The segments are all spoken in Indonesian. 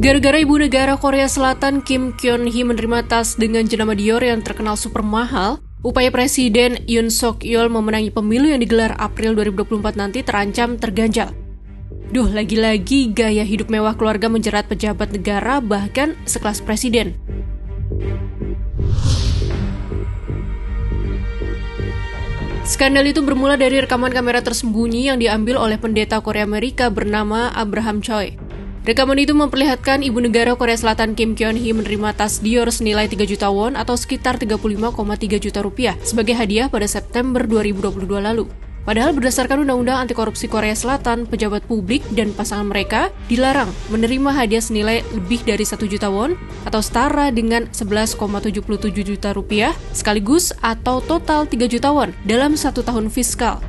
Gara-gara ibu negara Korea Selatan Kim Kyun-hee menerima tas dengan jenama Dior yang terkenal super mahal, upaya Presiden Yoon Suk-yeol memenangi pemilu yang digelar April 2024 nanti terancam terganjal. Duh, lagi-lagi gaya hidup mewah keluarga menjerat pejabat negara bahkan sekelas presiden. Skandal itu bermula dari rekaman kamera tersembunyi yang diambil oleh pendeta Korea Amerika bernama Abraham Choi. Rekaman itu memperlihatkan ibu negara Korea Selatan Kim Kyun-hee menerima tas Dior senilai 3 juta won atau sekitar 35,3 juta rupiah sebagai hadiah pada September 2022 lalu. Padahal berdasarkan Undang-Undang Anti Korupsi Korea Selatan, pejabat publik dan pasangan mereka dilarang menerima hadiah senilai lebih dari 1 juta won atau setara dengan 11,77 juta rupiah sekaligus atau total 3 juta won dalam 1 tahun fiskal.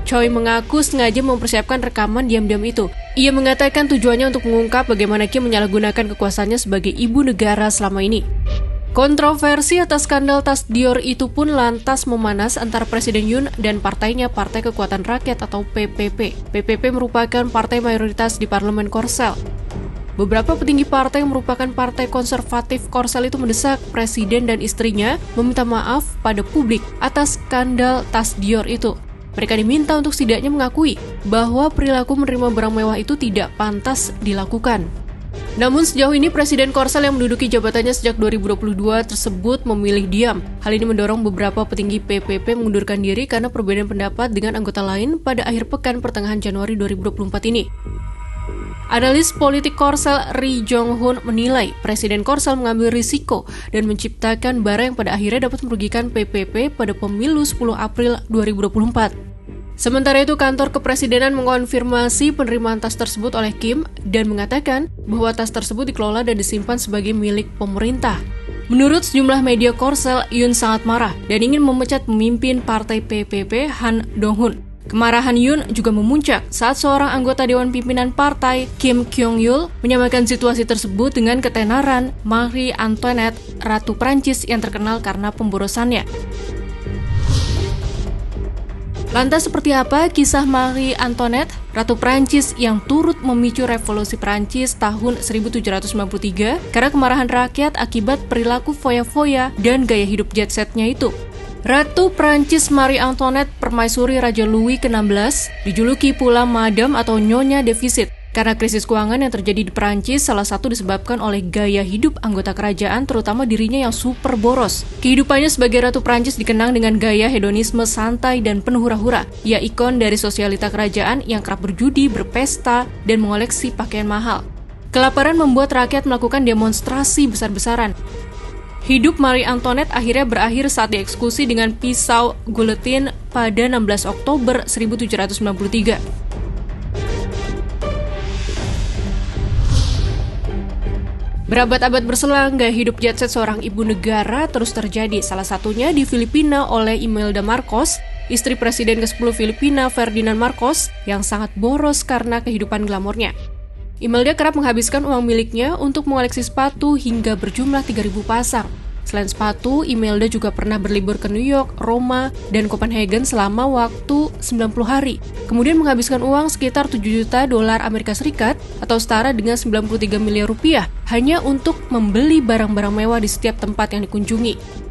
Choi mengaku sengaja mempersiapkan rekaman diam-diam itu. Ia mengatakan tujuannya untuk mengungkap bagaimana Kim menyalahgunakan kekuasaannya sebagai ibu negara selama ini. Kontroversi atas skandal tas Dior itu pun lantas memanas antara Presiden Yoon dan partainya Partai Kekuatan Rakyat atau PPP. PPP merupakan partai mayoritas di parlemen Korsel. Beberapa petinggi partai yang merupakan partai konservatif Korsel itu mendesak Presiden dan istrinya meminta maaf pada publik atas skandal tas Dior itu. Mereka diminta untuk setidaknya mengakui bahwa perilaku menerima barang mewah itu tidak pantas dilakukan. Namun sejauh ini Presiden Korsel yang menduduki jabatannya sejak 2022 tersebut memilih diam. Hal ini mendorong beberapa petinggi PPP mengundurkan diri karena perbedaan pendapat dengan anggota lain pada akhir pekan pertengahan Januari 2024 ini. Analis politik Korsel Ri Jong-hun menilai Presiden Korsel mengambil risiko dan menciptakan bara yang pada akhirnya dapat merugikan PPP pada pemilu 10 April 2024. Sementara itu, kantor kepresidenan mengonfirmasi penerimaan tas tersebut oleh Kim dan mengatakan bahwa tas tersebut dikelola dan disimpan sebagai milik pemerintah. Menurut sejumlah media Korsel, Yoon sangat marah dan ingin memecat pemimpin partai PPP Han Dong-hun. Kemarahan Yoon juga memuncak saat seorang anggota Dewan Pimpinan Partai, Kim Kyung-yul, menyamakan situasi tersebut dengan ketenaran Marie Antoinette, Ratu Prancis yang terkenal karena pemborosannya. Lantas seperti apa kisah Marie Antoinette, Ratu Prancis yang turut memicu revolusi Prancis tahun 1793 karena kemarahan rakyat akibat perilaku foya-foya dan gaya hidup jet setnya itu? Ratu Prancis Marie Antoinette, permaisuri Raja Louis ke-16, dijuluki pula Madame atau Nyonya Defisit. Karena krisis keuangan yang terjadi di Prancis, salah satu disebabkan oleh gaya hidup anggota kerajaan, terutama dirinya yang super boros. Kehidupannya sebagai Ratu Prancis dikenang dengan gaya hedonisme santai dan penuh hura-hura. Ia ikon dari sosialita kerajaan yang kerap berjudi, berpesta, dan mengoleksi pakaian mahal. Kelaparan membuat rakyat melakukan demonstrasi besar-besaran. Hidup Marie Antoinette akhirnya berakhir saat dieksekusi dengan pisau guillotine pada 16 Oktober 1793. Berabad-abad berselang, gaya hidup jet set seorang ibu negara terus terjadi, salah satunya di Filipina oleh Imelda Marcos, istri Presiden ke-10 Filipina Ferdinand Marcos, yang sangat boros karena kehidupan glamornya. Imelda kerap menghabiskan uang miliknya untuk mengoleksi sepatu hingga berjumlah 3.000 pasang. Selain sepatu, Imelda juga pernah berlibur ke New York, Roma, dan Copenhagen selama waktu 90 hari. Kemudian menghabiskan uang sekitar 7 juta dolar Amerika Serikat atau setara dengan 93 miliar rupiah hanya untuk membeli barang-barang mewah di setiap tempat yang dikunjungi.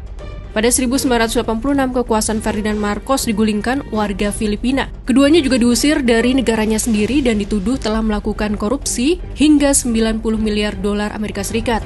Pada 1986, kekuasaan Ferdinand Marcos digulingkan warga Filipina. Keduanya juga diusir dari negaranya sendiri dan dituduh telah melakukan korupsi hingga 90 miliar dolar Amerika Serikat.